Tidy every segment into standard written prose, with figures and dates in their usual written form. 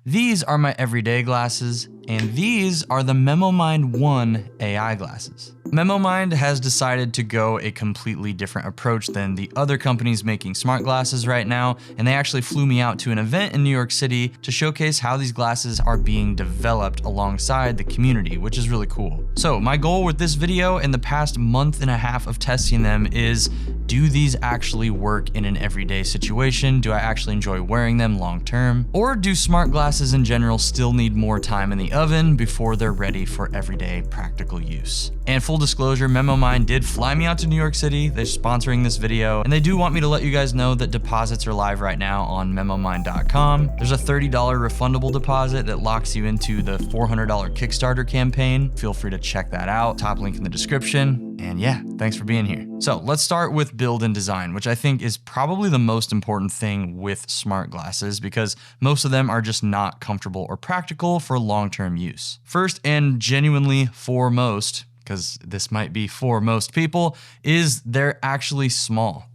These are my everyday glasses, and these are the MemoMind 1 AI glasses. MemoMind has decided to go a completely different approach than the other companies making smart glasses right now, and they actually flew me out to an event in New York City to showcase how these glasses are being developed alongside the community, which is really cool. So my goal with this video in the past month and a half of testing them is, do these actually work in an everyday situation? Do I actually enjoy wearing them long term? Or do smart glasses in general still need more time in the oven before they're ready for everyday practical use? And full disclosure, MemoMind did fly me out to New York City. They're sponsoring this video, and they do want me to let you guys know that deposits are live right now on memomind.com. There's a $30 refundable deposit that locks you into the $400 Kickstarter campaign. Feel free to check that out. Top link in the description. And yeah, thanks for being here. So let's start with build and design, which I think is probably the most important thing with smart glasses because most of them are just not comfortable or practical for long-term use. First and genuinely foremost, because this might be for most people, is they're actually small.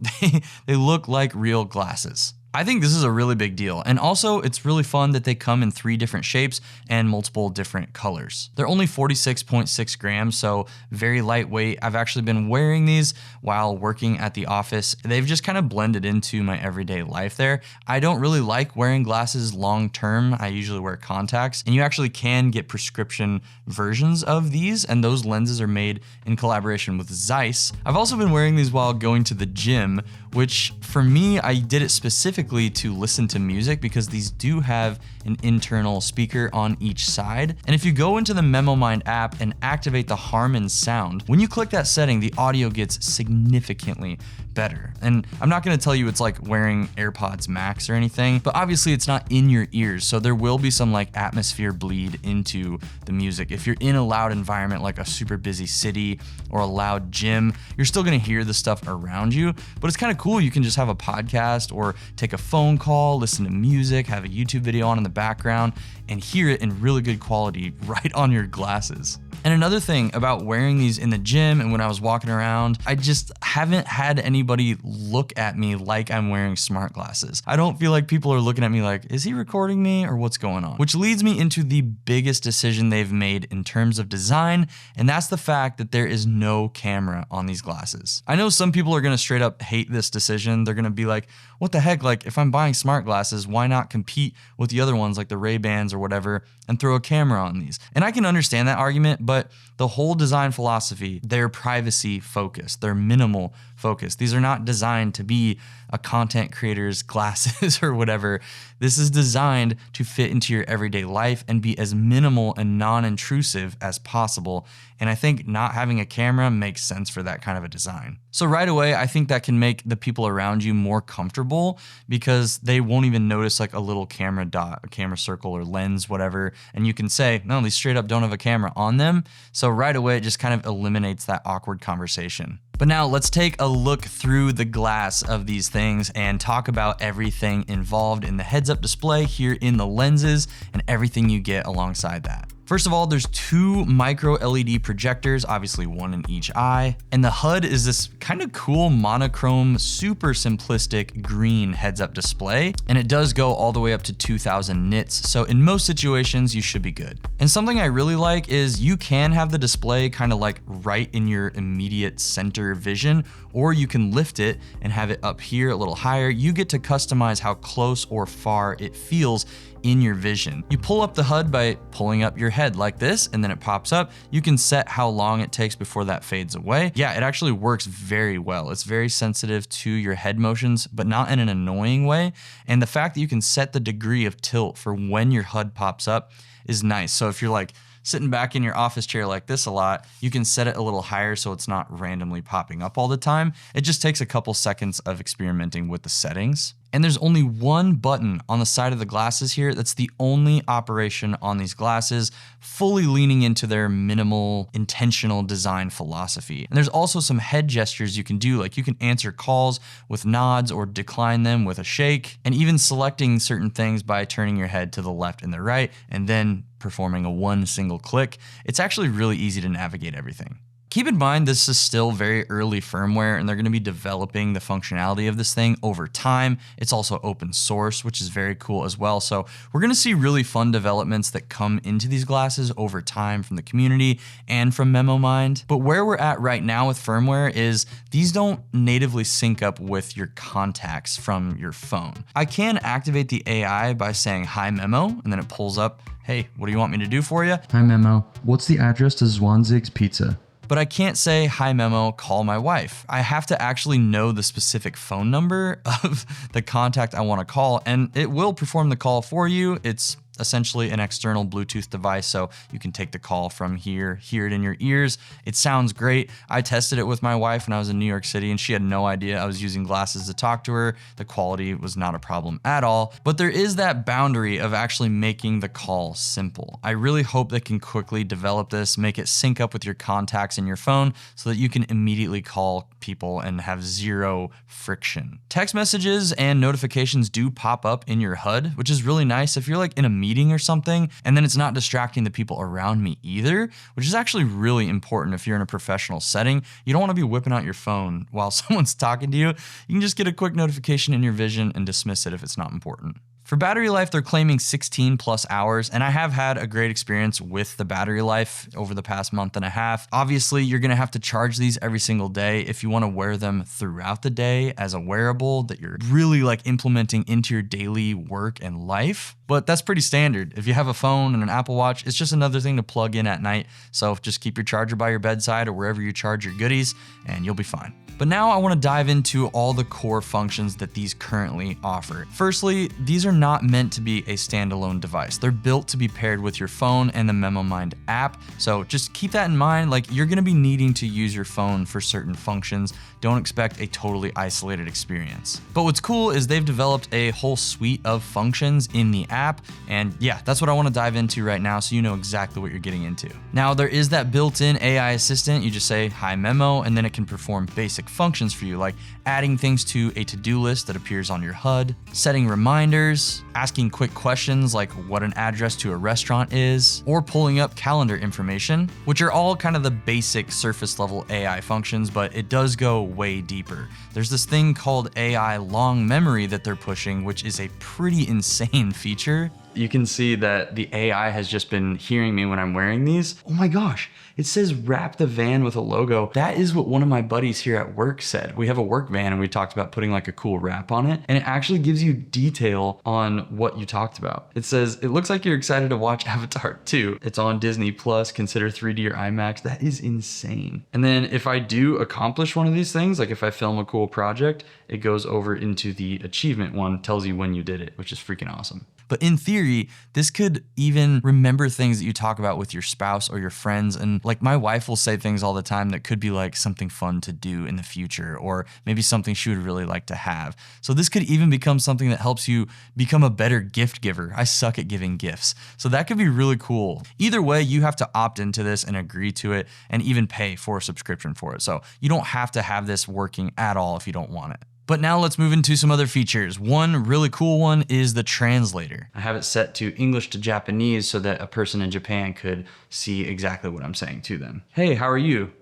They look like real glasses. I think this is a really big deal. And also it's really fun that they come in 3 different shapes and multiple different colors. They're only 46.6 grams, so very lightweight. I've actually been wearing these while working at the office. They've just kind of blended into my everyday life there. I don't really like wearing glasses long term. I usually wear contacts, and you actually can get prescription versions of these, and those lenses are made in collaboration with Zeiss. I've also been wearing these while going to the gym, which for me, I did it specifically to listen to music because these do have an internal speaker on each side. And if you go into the MemoMind app and activate the Harman sound, when you click that setting, the audio gets significantly better. And I'm not gonna tell you it's like wearing AirPods Max or anything, but obviously it's not in your ears. So there will be some like atmosphere bleed into the music. If you're in a loud environment like a super busy city or a loud gym, you're still gonna hear the stuff around you, but it's kind of cool. You can just have a podcast or take a phone call, listen to music, have a YouTube video on in the background, and hear it in really good quality right on your glasses. And another thing about wearing these in the gym and when I was walking around, I just haven't had anybody look at me like I'm wearing smart glasses. I don't feel like people are looking at me like, is he recording me or what's going on? Which leads me into the biggest decision they've made in terms of design, and that's the fact that there is no camera on these glasses. I know some people are gonna straight up hate this decision. They're gonna be like, what the heck? Like, if I'm buying smart glasses, why not compete with the other ones like the Ray-Bans or whatever and throw a camera on these? And I can understand that argument, but the whole design philosophy, they're privacy focused, they're minimal focused. These are not designed to be a content creator's glasses or whatever. This is designed to fit into your everyday life and be as minimal and non-intrusive as possible. And I think not having a camera makes sense for that kind of a design. So right away, I think that can make the people around you more comfortable because they won't even notice like a little camera dot, a camera circle or lens, whatever. And you can say, no, these straight up don't have a camera on them. So right away, it just kind of eliminates that awkward conversation. But now let's take a look through the glass of these things and talk about everything involved in the heads-up display here in the lenses and everything you get alongside that. First of all, there's 2 micro LED projectors, obviously one in each eye. And the HUD is this kind of cool monochrome, super simplistic green heads-up display. And it does go all the way up to 2000 nits. So in most situations, you should be good. And something I really like is you can have the display kind of like right in your immediate center vision, or you can lift it and have it up here a little higher. You get to customize how close or far it feels in your vision. You pull up the HUD by pulling up your head like this, and then it pops up. You can set how long it takes before that fades away. Yeah, it actually works very well. It's very sensitive to your head motions, but not in an annoying way. And the fact that you can set the degree of tilt for when your HUD pops up is nice. So if you're like sitting back in your office chair like this a lot, you can set it a little higher so it's not randomly popping up all the time. It just takes a couple seconds of experimenting with the settings. And there's only one button on the side of the glasses here. That's the only operation on these glasses, fully leaning into their minimal, intentional design philosophy. And there's also some head gestures you can do, like you can answer calls with nods or decline them with a shake, and even selecting certain things by turning your head to the left and the right, and then performing a one single click. It's actually really easy to navigate everything. Keep in mind, this is still very early firmware and they're going to be developing the functionality of this thing over time. It's also open source, which is very cool as well. So we're going to see really fun developments that come into these glasses over time from the community and from MemoMind. But where we're at right now with firmware is these don't natively sync up with your contacts from your phone. I can activate the AI by saying, "Hi Memo," and then it pulls up, "Hey, what do you want me to do for you?" Hi Memo, what's the address to Zwanzig's Pizza? But I can't say, "Hi Memo, call my wife." I have to actually know the specific phone number of the contact I want to call, and it will perform the call for you. It's essentially an external Bluetooth device, so you can take the call from here, hear it in your ears. It sounds great. I tested it with my wife when I was in New York City and she had no idea I was using glasses to talk to her. The quality was not a problem at all, but there is that boundary of actually making the call simple. I really hope they can quickly develop this, make it sync up with your contacts in your phone so that you can immediately call people and have zero friction. Text messages and notifications do pop up in your HUD, which is really nice if you're like in a meeting or something, and then it's not distracting the people around me either, which is actually really important if you're in a professional setting. You don't want to be whipping out your phone while someone's talking to you. You can just get a quick notification in your vision and dismiss it if it's not important. For battery life, they're claiming 16 plus hours, and I have had a great experience with the battery life over the past month and a half. Obviously, you're gonna have to charge these every single day if you wanna wear them throughout the day as a wearable that you're really like implementing into your daily work and life. But that's pretty standard. If you have a phone and an Apple Watch, it's just another thing to plug in at night. So just keep your charger by your bedside or wherever you charge your goodies, and you'll be fine. But now I want to dive into all the core functions that these currently offer. Firstly, these are not meant to be a standalone device. They're built to be paired with your phone and the MemoMind app. So just keep that in mind. Like, you're going to be needing to use your phone for certain functions. Don't expect a totally isolated experience. But what's cool is they've developed a whole suite of functions in the app. And yeah, that's what I want to dive into right now so you know exactly what you're getting into. Now, there is that built-in AI assistant. You just say, "Hi Memo," and then it can perform basic functions for you, like adding things to a to-do list that appears on your HUD, setting reminders, asking quick questions like what an address to a restaurant is, or pulling up calendar information, which are all kind of the basic surface level AI functions, but it does go way deeper. There's this thing called AI long memory that they're pushing, which is a pretty insane feature. You can see that the AI has just been hearing me when I'm wearing these. Oh my gosh, it says "wrap the van with a logo." That is what one of my buddies here at work said. We have a work van and we talked about putting like a cool wrap on it, and it actually gives you detail on what you talked about. It says, "It looks like you're excited to watch Avatar 2. It's on Disney Plus. Consider 3D or IMAX." That is insane. And then if I do accomplish one of these things, like if I film a cool project, it goes over into the achievement one, tells you when you did it, which is freaking awesome. But in theory, this could even remember things that you talk about with your spouse or your friends. And like, my wife will say things all the time that could be like something fun to do in the future, or maybe something she would really like to have. So this could even become something that helps you become a better gift giver. I suck at giving gifts. So that could be really cool. Either way, you have to opt into this and agree to it and even pay for a subscription for it. So you don't have to have this working at all if you don't want it. But now let's move into some other features. One really cool one is the translator. I have it set to English to Japanese so that a person in Japan could see exactly what I'm saying to them. "Hey, how are you?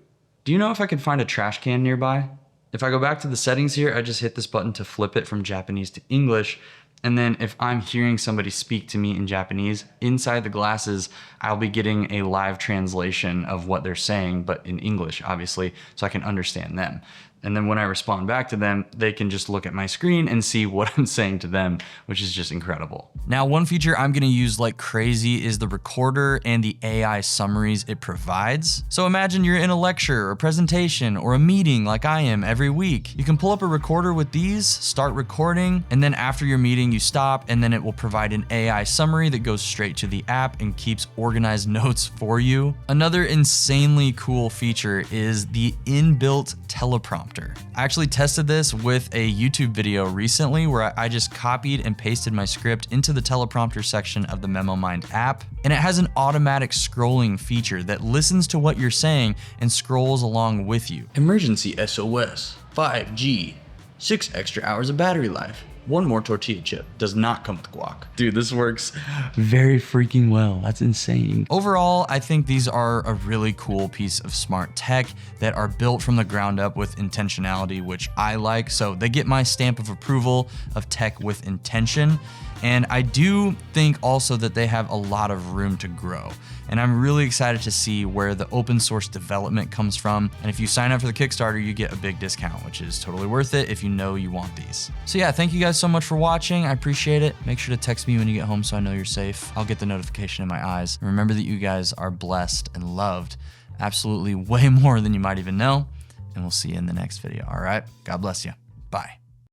Do you know if I could find a trash can nearby?" If I go back to the settings here, I just hit this button to flip it from Japanese to English. And then if I'm hearing somebody speak to me in Japanese, inside the glasses, I'll be getting a live translation of what they're saying, but in English, obviously, so I can understand them. And then when I respond back to them, they can just look at my screen and see what I'm saying to them, which is just incredible. Now, one feature I'm gonna use like crazy is the recorder and the AI summaries it provides. So imagine you're in a lecture or presentation or a meeting like I am every week. You can pull up a recorder with these, start recording, and then after your meeting, you stop, and then it will provide an AI summary that goes straight to the app and keeps organized notes for you. Another insanely cool feature is the inbuilt teleprompter. I actually tested this with a YouTube video recently where I just copied and pasted my script into the teleprompter section of the MemoMind app, and it has an automatic scrolling feature that listens to what you're saying and scrolls along with you. "Emergency SOS, 5G, 6 extra hours of battery life. One more tortilla chip. Does not come with guac. Dude, this works very freaking well. That's insane. Overall, I think these are a really cool piece of smart tech that are built from the ground up with intentionality, which I like. So they get my stamp of approval of tech with intention. And I do think also that they have a lot of room to grow. And I'm really excited to see where the open source development comes from. And if you sign up for the Kickstarter, you get a big discount, which is totally worth it if you know you want these. So yeah, thank you guys so much for watching. I appreciate it. Make sure to text me when you get home so I know you're safe. I'll get the notification in my eyes. And remember that you guys are blessed and loved absolutely way more than you might even know. And we'll see you in the next video. All right. God bless you. Bye.